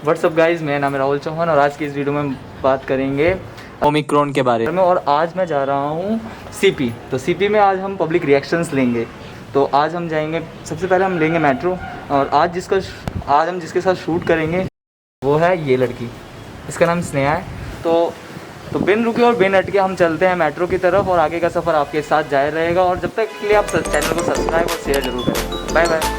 What's up guys, मेरा नाम है राहुल चौहान और आज की इस वीडियो में बात करेंगे ओमिक्रॉन के बारे में। और आज मैं जा रहा हूँ सीपी। तो सीपी में आज हम पब्लिक रिएक्शंस लेंगे। तो आज हम जाएंगे, सबसे पहले हम लेंगे मेट्रो। और आज हम जिसके साथ शूट करेंगे वो है ये लड़की, इसका नाम स्नेहा है। तो बिन रुके और बिन अटके हम चलते हैं मेट्रो की तरफ और आगे का सफ़र आपके साथ जारी रहेगा। और जब तक के लिए आप चैनल को सब्सक्राइब और शेयर जरूर करें। Bye bye.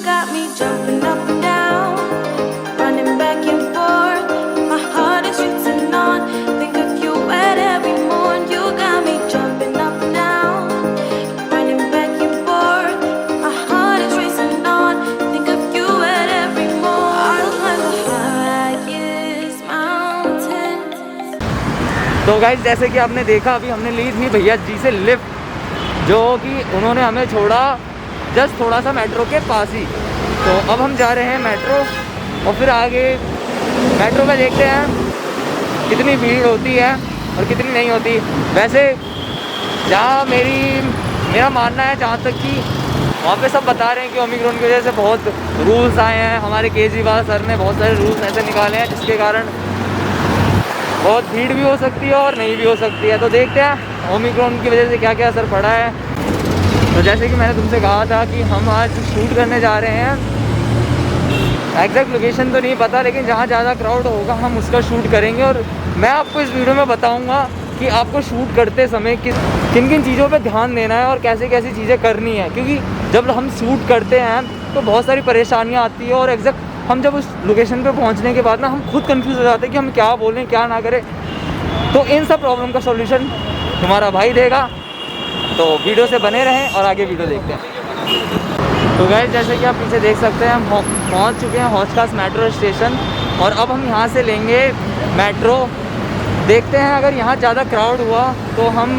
Got me jumping up and down, running back and forth. My heart is racing on. Think of you at every morn. You got me jumping up and down, running back and forth. My heart is racing on. Think of you at every morn. I'll climb the highest mountain. तो guys, जैसे कि आपने देखा, अभी हमने ली थी भैया जी से लिफ्ट, जो कि उन्होंने हमें छोड़ा जस्ट थोड़ा सा मेट्रो के पास ही। तो अब हम जा रहे हैं मेट्रो और फिर आगे मेट्रो में देखते हैं कितनी भीड़ होती है और कितनी नहीं होती। वैसे जहाँ मेरा मानना है, जहाँ तक कि वहाँ पे सब बता रहे हैं कि ओमिक्रॉन की वजह से बहुत रूल्स आए हैं। हमारे केजरीवाल सर ने बहुत सारे रूल्स ऐसे निकाले हैं जिसके कारण बहुत भीड़ भी हो सकती है और नहीं भी हो सकती है। तो देखते हैं ओमिक्रॉन की वजह से क्या क्या असर पड़ा है। तो जैसे कि मैंने तुमसे कहा था कि हम आज शूट करने जा रहे हैं, एग्जैक्ट लोकेशन तो नहीं पता, लेकिन जहाँ ज़्यादा क्राउड होगा हम उसका शूट करेंगे। और मैं आपको इस वीडियो में बताऊंगा कि आपको शूट करते समय किन किन चीज़ों पे ध्यान देना है और कैसे कैसी चीज़ें करनी है। क्योंकि जब हम शूट करते हैं तो बहुत सारी परेशानियाँ आती है और एग्जैक्ट हम जब उस लोकेशन पर पहुँचने के बाद ना हम खुद कन्फ्यूज़ हो जाते हैं कि हम क्या बोलें क्या ना करें। तो इन सब प्रॉब्लम का सोल्यूशन तुम्हारा भाई देगा। तो वीडियो से बने रहें और आगे वीडियो देखते हैं। तो गाइस, जैसे कि आप पीछे देख सकते हैं, हम पहुंच चुके हैं हौज-खास मेट्रो स्टेशन और अब हम यहां से लेंगे मेट्रो। देखते हैं, अगर यहां ज़्यादा क्राउड हुआ तो हम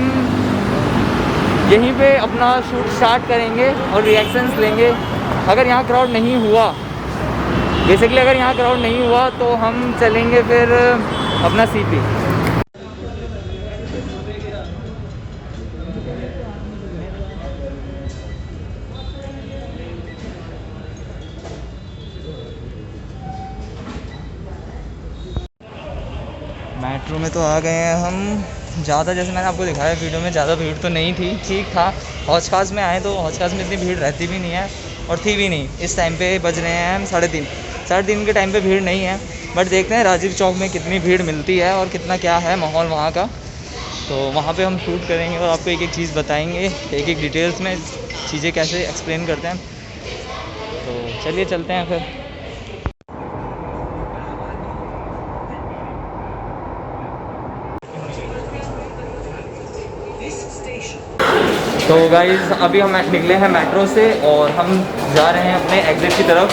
यहीं पे अपना शूट स्टार्ट करेंगे और रिएक्शंस लेंगे। अगर यहाँ क्राउड नहीं हुआ, बेसिकली अगर यहाँ क्राउड नहीं हुआ तो हम चलेंगे फिर अपना सीपी। मेट्रो में तो आ गए हैं हम। ज़्यादा, जैसे मैंने आपको दिखाया वीडियो में, ज़्यादा भीड़ तो नहीं थी, ठीक था। हौज-खास में आए तो हौज-खास में इतनी भीड़ रहती भी नहीं है और थी भी नहीं। इस टाइम पे बज रहे हैं हम 3:30 के टाइम पे भीड़ नहीं है। बट देखते हैं राजीव चौक में कितनी भीड़ मिलती है और कितना क्या है माहौल वहाँ का। तो वहाँ पे हम शूट करेंगे और आपको एक एक चीज़ बताएंगे, एक एक डिटेल्स में चीज़ें कैसे एक्सप्लेन करते हैं। तो चलिए चलते हैं फिर। तो गाइज़, अभी हम निकले हैं मेट्रो से और हम जा रहे हैं अपने एग्ज़िट की तरफ।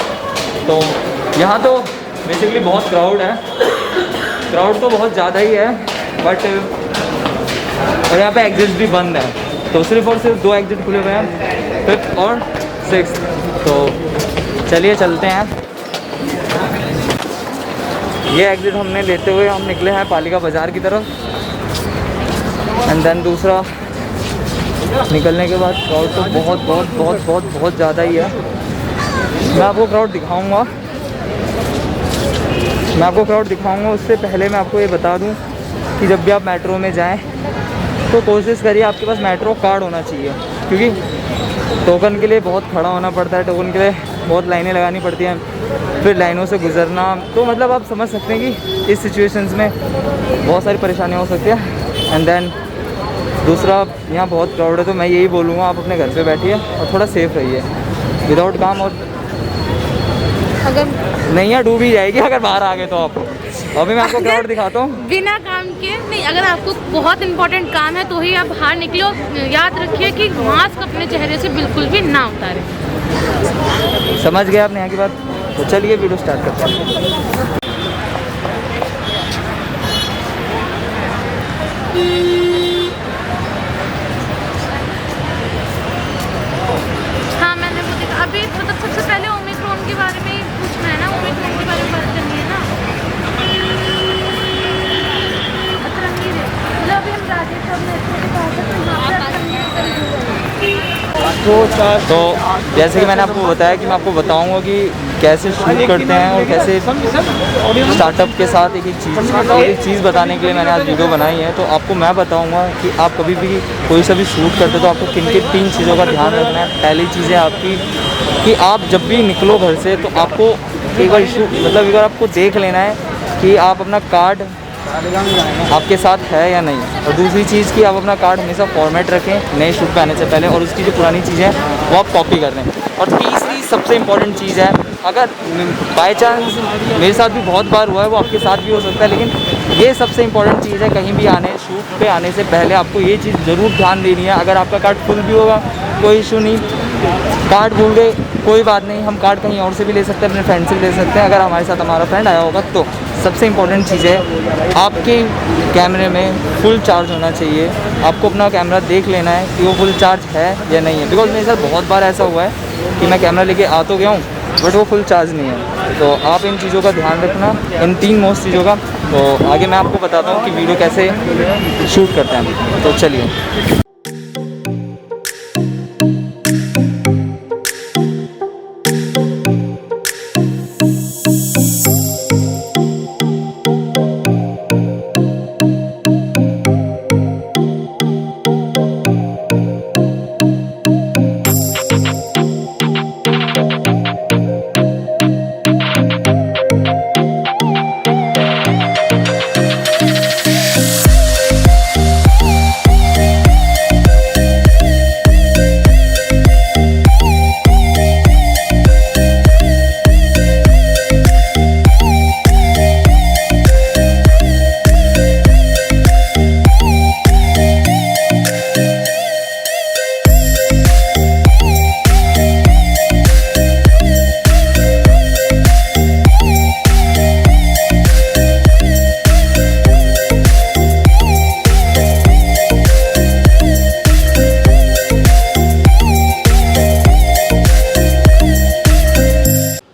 तो यहाँ तो बेसिकली बहुत क्राउड है, क्राउड तो बहुत ज़्यादा ही है। बट और यहाँ पे एग्ज़िट भी बंद है। तो सिर्फ और सिर्फ 2 एग्ज़िट खुले हुए हैं, 5th और 6th। तो चलिए चलते हैं। ये एग्ज़िट हमने लेते हुए हम निकले हैं पालिका बाज़ार की तरफ। एंड देन दूसरा निकलने के बाद क्राउड तो बहुत बहुत बहुत बहुत बहुत ज़्यादा ही है। मैं आपको क्राउड दिखाऊंगा। उससे पहले मैं आपको ये बता दूं कि जब भी आप मेट्रो में जाएं तो कोशिश करिए आपके पास मेट्रो कार्ड होना चाहिए। क्योंकि टोकन के लिए बहुत खड़ा होना पड़ता है, टोकन के लिए बहुत लाइनें लगानी पड़ती हैं, फिर लाइनों से गुजरना। तो मतलब आप समझ सकते हैं कि इस सिचुएशंस में बहुत सारी परेशानियाँ हो सकती हैं। एंड देन दूसरा, यहाँ बहुत क्राउड है तो मैं यही बोलूँगा, आप अपने घर पे बैठिए और थोड़ा सेफ रहिए विदाउट काम। और अगर नैया डूब ही जाएगी अगर बाहर आ गए तो आप। अभी मैं आपको क्राउड दिखाता हूँ। बिना काम के नहीं, अगर आपको बहुत इंपॉर्टेंट काम है तो ही आप बाहर निकलो। याद रखिए कि मास्क अपने चेहरे से बिल्कुल भी ना उतारें। समझ गए आपने यहाँ की बात? तो चलिए वीडियो स्टार्ट करते हैं। तो जैसे कि मैंने आपको बताया कि मैं आपको बताऊंगा कि कैसे शूट करते हैं और कैसे स्टार्टअप के साथ एक चीज़ बताने के लिए मैंने आज वीडियो बनाई है। तो आपको मैं बताऊंगा कि आप कभी भी कोई सा भी शूट करते हो तो आपको किन किन 3 चीज़ों का ध्यान रखना है। पहली चीज़ है आपकी कि आप जब भी निकलो घर से तो आपको एक बार एक बार आपको देख लेना है कि आप अपना कार्ड आपके साथ है या नहीं। और दूसरी चीज़ कि आप अपना कार्ड हमेशा फॉर्मेट रखें नए शूट पे आने से पहले, और उसकी जो पुरानी चीज़ें हैं वो आप कॉपी कर लें। और तीसरी सबसे इम्पॉर्टेंट चीज़ है, अगर बाय चांस मेरे साथ भी बहुत बार हुआ है, वो आपके साथ भी हो सकता है, लेकिन ये सबसे इम्पॉर्टेंट चीज़ है, कहीं भी शूट पे आने से पहले आपको ये चीज़ ज़रूर ध्यान देनी है। अगर आपका कार्ड फुल भी होगा कोई इशू नहीं, कार्ड भूल गए कोई बात नहीं, हम कार्ड कहीं और से भी ले सकते हैं, अपने फ्रेंड से भी ले सकते हैं अगर हमारे साथ हमारा फ्रेंड आया होगा तो। सबसे इम्पॉर्टेंट चीज़ है आपके कैमरे में फुल चार्ज होना चाहिए। आपको अपना कैमरा देख लेना है कि वो फुल चार्ज है या नहीं है, बिकॉज मेरे साथ बहुत बार ऐसा हुआ है कि मैं कैमरा लेके आ तो गया हूँ बट वो फुल चार्ज नहीं है। तो आप इन चीज़ों का ध्यान रखना, इन 3 मोस्ट चीज़ों का। तो आगे मैं आपको बताता हूँ कि वीडियो कैसे शूट करते हैं। तो चलिए।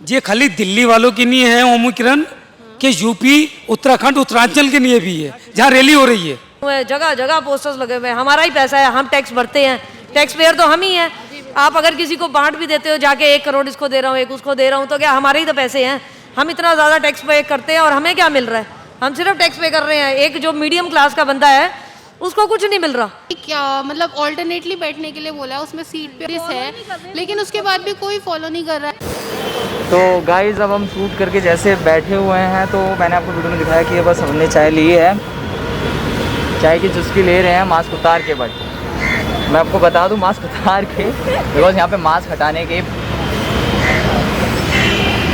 ये खाली दिल्ली वालों के लिए है ओमिक्रॉन के, यूपी उत्तराखंड उत्तरांचल के लिए भी है जहाँ रैली हो रही है। जगह जगह पोस्टर्स लगे हुए हैं, हमारा ही पैसा है, हम टैक्स भरते हैं, टैक्स पेयर तो हम ही हैं। आप अगर किसी को बांट भी देते हो जाके 1 करोड़ इसको दे रहा हूँ 1 उसको दे रहा हूँ, तो क्या हमारे ही तो पैसे हैं। हम इतना ज़्यादा टैक्स पे करते हैं और हमें क्या मिल रहा है? हम सिर्फ टैक्स पे कर रहे हैं। एक जो मीडियम क्लास का बंदा है उसको कुछ नहीं मिल रहा। क्या मतलब ऑल्टरनेटली बैठने के लिए बोला है, उसमें सीट पे है, लेकिन उसके बाद भी कोई फॉलो नहीं कर रहा है। तो गाइज़ अब हम शूट करके जैसे बैठे हुए हैं, तो मैंने आपको वीडियो में दिखाया कि बस हमने चाय ली है, चाय की चुस्की ले रहे हैं मास्क उतार के। बट मैं आपको बता दूं मास्क उतार के, बिकॉज यहाँ पे मास्क हटाने के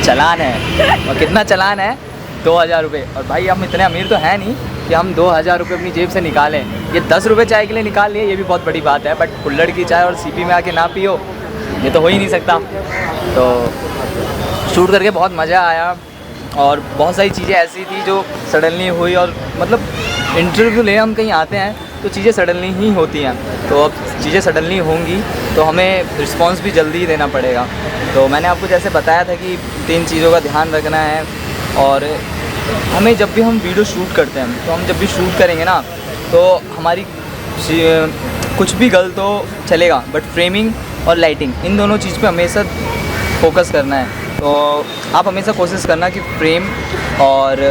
चलान है। और कितना चलान है? 2000 रुपये। और भाई हम इतने अमीर तो हैं नहीं कि हम 2000 रुपये अपनी जेब से निकालें। ये 10 रुपये चाय के लिए निकाल लिए, ये भी बहुत बड़ी बात है, बट कुल्हड़ की चाय और सीपी में आके ना पियो, ये तो हो ही नहीं सकता। तो शूट करके बहुत मज़ा आया और बहुत सारी चीज़ें ऐसी थी जो सडनली हुई। और मतलब इंटरव्यू ले हम कहीं आते हैं तो चीज़ें सडनली ही होती हैं, तो अब चीज़ें सडनली होंगी तो हमें रिस्पांस भी जल्दी ही देना पड़ेगा। तो मैंने आपको जैसे बताया था कि 3 चीज़ों का ध्यान रखना है। और हमें जब भी हम वीडियो शूट करते हैं, तो हम जब भी शूट करेंगे ना, तो हमारी कुछ भी गलत हो चलेगा, बट फ्रेमिंग और लाइटिंग इन दोनों चीज़ पे हमेशा फोकस करना है। तो आप हमेशा कोशिश करना कि फ्रेम और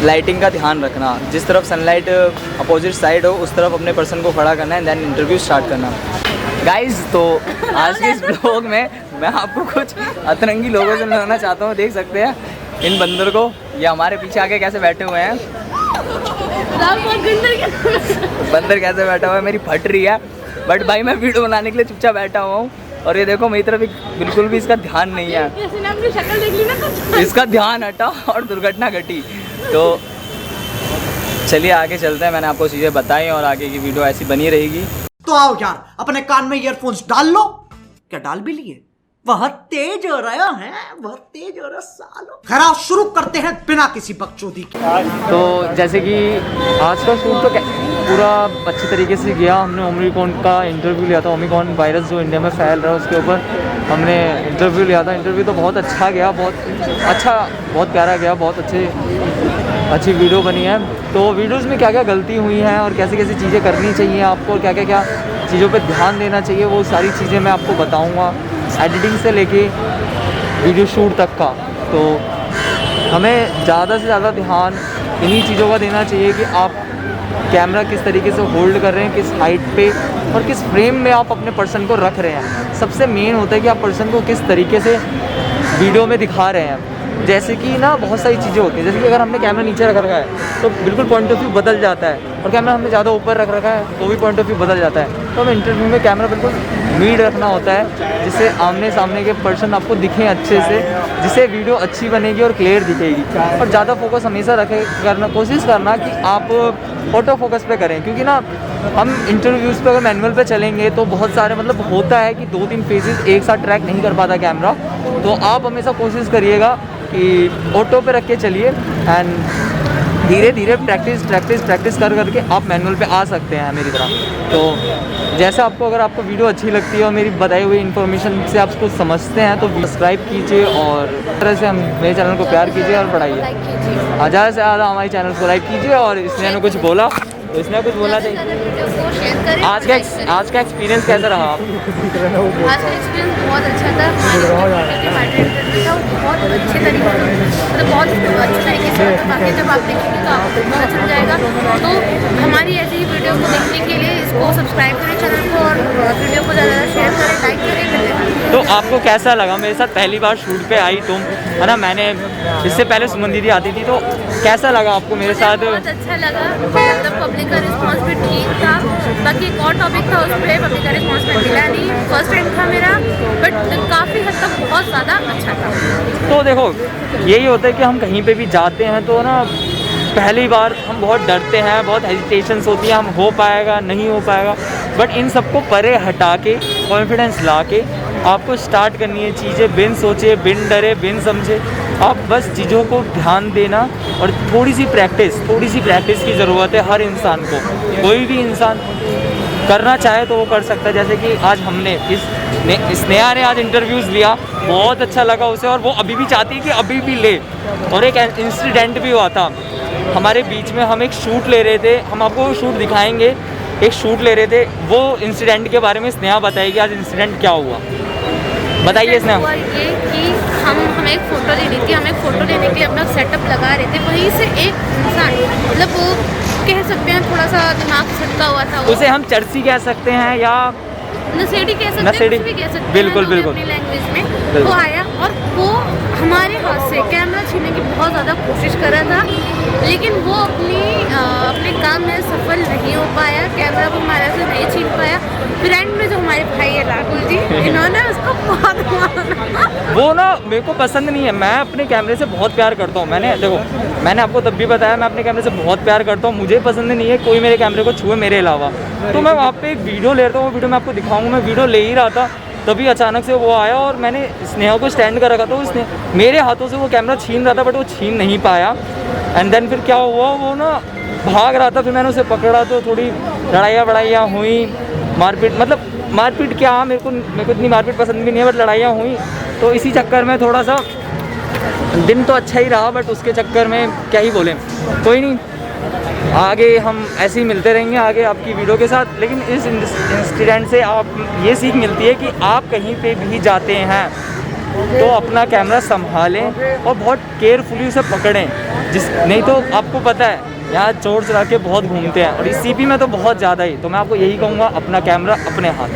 लाइटिंग का ध्यान रखना, जिस तरफ सनलाइट अपोजिट साइड हो उस तरफ अपने पर्सन को खड़ा करना है, देन इंटरव्यू स्टार्ट करना। गाइज़ तो आज के इस ब्लॉग में मैं आपको कुछ अतरंगी लोगों से मिलाना चाहता हूँ। देख सकते हैं इन बंदर को, ये हमारे पीछे आके कैसे बैठे हुए हैं। बंदर कैसे बैठा हुआ है, मेरी फट रही है, बट भाई मैं वीडियो बनाने के लिए चुपचाप बैठा हुआ हूँ। और ये देखो मेरी तरफ बिल्कुल भी इसका ध्यान नहीं है, शक्ल देख ली ना, इसका ध्यान हटा और दुर्घटना घटी। तो चलिए आगे चलते हैं, मैंने आपको चीज़ें बताई और आगे की वीडियो ऐसी बनी रहेगी। तो आओ यार अपने कान में ईयरफोन्स डाल लो। क्या डाल भी लिए? बहुत तेज हो रहा है, बहुत तेज हो रहा सालो। खैर शुरू करते हैं बिना किसी बकचोदी के। तो जैसे कि आज का शूट तो पूरा अच्छे तरीके से गया। हमने ओमिक्रॉन का इंटरव्यू लिया था, ओमिक्रॉन वायरस जो इंडिया में फैल रहा है उसके ऊपर हमने इंटरव्यू लिया था। इंटरव्यू तो बहुत अच्छा गया, बहुत अच्छा, बहुत प्यारा गया, बहुत अच्छी वीडियो बनी है। तो वीडियोज़ में क्या क्या गलती हुई हैं और कैसे कैसे चीज़ें करनी चाहिए आपको और क्या क्या चीज़ों पे ध्यान देना चाहिए, वो सारी चीज़ें मैं आपको बताऊंगा, एडिटिंग से लेके वीडियो शूट तक का। तो हमें ज़्यादा से ज़्यादा ध्यान इन्हीं चीज़ों का देना चाहिए कि आप कैमरा किस तरीके से होल्ड कर रहे हैं, किस हाइट पे और किस फ्रेम में आप अपने पर्सन को रख रहे हैं। सबसे मेन होता है कि आप पर्सन को किस तरीके से वीडियो में दिखा रहे हैं। जैसे कि ना बहुत सारी चीज़ें होती हैं, जैसे कि अगर हमने कैमरा नीचे रख रखा है तो बिल्कुल पॉइंट ऑफ व्यू बदल जाता है, और कैमरा हमने ज़्यादा ऊपर रख रखा है तो भी पॉइंट ऑफ व्यू बदल जाता है। तो हमें इंटरव्यू में कैमरा बिल्कुल मीड रखना होता है, जिससे आमने सामने के पर्सन आपको दिखें अच्छे से, जिससे वीडियो अच्छी बनेगी और क्लियर दिखेगी। और ज़्यादा फोकस हमेशा कोशिश करना कि आप ऑटो फोकस पे करें, क्योंकि ना हम इंटरव्यूज़ पे अगर मैनुअल पे चलेंगे तो बहुत सारे मतलब होता है कि 2-3 फेजेस एक साथ ट्रैक नहीं कर पाता कैमरा। तो आप हमेशा कोशिश करिएगा कि ऑटो पे रख के चलिए, एंड धीरे धीरे प्रैक्टिस कर करके आप मैनुअल पे आ सकते हैं मेरी तरह। तो जैसा आपको, अगर आपको वीडियो अच्छी लगती है और मेरी बताई हुई इन्फॉर्मेशन से आप उसको समझते हैं तो सब्सक्राइब कीजिए, और इस तरह से हम मेरे चैनल को प्यार कीजिए और बढ़ाइए। ज़्यादा से ज़्यादा हमारे चैनल को लाइक कीजिए। और इसने ने कुछ बोला तो इसने कुछ बोलना चाहिए। आज का एक्सपीरियंस कैसा रहा? आज का एक्सपीरियंस बहुत अच्छा था। बहुत अच्छे तरीके से, मतलब बहुत अच्छे तरीके से, बाकी जब आप देखेंगे तो आपको पता चल जाएगा। तो हमारी ऐसी ही वीडियो को देखने के लिए इसको सब्सक्राइब करें चैनल को, और वीडियो को ज़्यादा शेयर करें, लाइक करें। तो आपको कैसा लगा? मेरे साथ पहली बार शूट पे आई तुम, है ना? मैंने इससे पहले सुमन दीदी आती थी, तो कैसा लगा आपको मेरे साथ? बहुत अच्छा लगा, मतलब पब्लिक का रिस्पांस भी ठीक था। बाकी एक और टॉपिक था, उस पर पब्लिक का रिस्पांस में मिला नहीं, फर्स्ट टाइम था मेरा, बट काफ़ी हद तक बहुत ज़्यादा अच्छा था। तो देखो, यही होता है कि हम कहीं पे भी जाते हैं तो ना पहली बार हम बहुत डरते हैं, बहुत हेजिटेशंस होती है, हम हो पाएगा नहीं हो पाएगा, बट इन सबको परे हटा के कॉन्फिडेंस ला के आपको स्टार्ट करनी है चीज़ें, बिन सोचे, बिन डरे, बिन समझे। आप बस चीज़ों को ध्यान देना और थोड़ी सी प्रैक्टिस की ज़रूरत है हर इंसान को। कोई भी इंसान करना चाहे तो वो कर सकता है। जैसे कि आज हमने स्नेहा ने आज इंटरव्यूज़ लिया, बहुत अच्छा लगा उसे, और वो अभी भी चाहती है कि अभी भी ले। और एक इंसिडेंट भी हुआ था हमारे बीच में, हम एक शूट ले रहे थे, हम आपको वो शूट दिखाएंगे, एक शूट ले रहे थे, वो इंसिडेंट के बारे में स्नेहा बताएगी आज इंसिडेंट क्या हुआ। बताइए स्नेहा। हुआ ये कि हमें एक फ़ोटो लेनी थी, हम एक फ़ोटो लेने के लिए अपना सेटअप लगा रहे थे, वहीं से एक इंसान, मतलब वो कह सकते हैं थोड़ा सा दिमाग सटका हुआ था, उसे हम चर्सी कह सकते हैं या नशेड़ी कह सकते हैं, नशेड़ी, कुछ भी कह सकते हैं, बिल्कुल बिल्कुल अपनी लैंग्वेज में। वो आया और वो हमारे हाथ से कैमरा छीनने की बहुत ज़्यादा कोशिश कर रहा था, लेकिन वो अपने काम में सफल नहीं हो पाया, कैमरा को हमारे से नहीं छीन पाया। फिर एंड में जो हमारे भाई है राहुल जी, इन्होंने उसको बहुत मारा। वो ना मेरे को पसंद नहीं है। मैं अपने कैमरे से बहुत प्यार करता हूँ। मैंने आपको तब भी बताया, मैं अपने कैमरे से बहुत प्यार करता हूँ। मुझे पसंद नहीं है कोई मेरे कैमरे को छुए मेरे अलावा। तो मैं वहाँ पे एक वीडियो ले रहा था, वो वीडियो मैं आपको दिखाऊंगा। मैं वीडियो ले ही रहा था, तभी अचानक से वो आया और मैंने स्नेहा को स्टैंड कर रखा था, उसने मेरे हाथों से वो कैमरा छीन रहा था, बट वो छीन नहीं पाया। एंड देन फिर क्या हुआ, वो ना भाग रहा था, फिर मैंने उसे पकड़ा तो थोड़ी लड़ाइयाँ हुई, मारपीट क्या, मेरे को इतनी मारपीट पसंद भी नहीं है, बट लड़ाइयाँ हुई। तो इसी चक्कर में थोड़ा सा दिन तो अच्छा ही रहा, बट उसके चक्कर में क्या ही बोलें। कोई नहीं, आगे हम ऐसे ही मिलते रहेंगे आगे आपकी वीडियो के साथ। लेकिन इस इंसिडेंट से आप ये सीख मिलती है कि आप कहीं पे भी जाते हैं तो अपना कैमरा संभालें और बहुत केयरफुली उसे पकड़ें, नहीं तो आपको पता है यहाँ चोर चुरा के बहुत घूमते हैं, और इस सीपी में तो बहुत ज़्यादा ही। तो मैं आपको यही कहूँगा, अपना कैमरा अपने हाथ।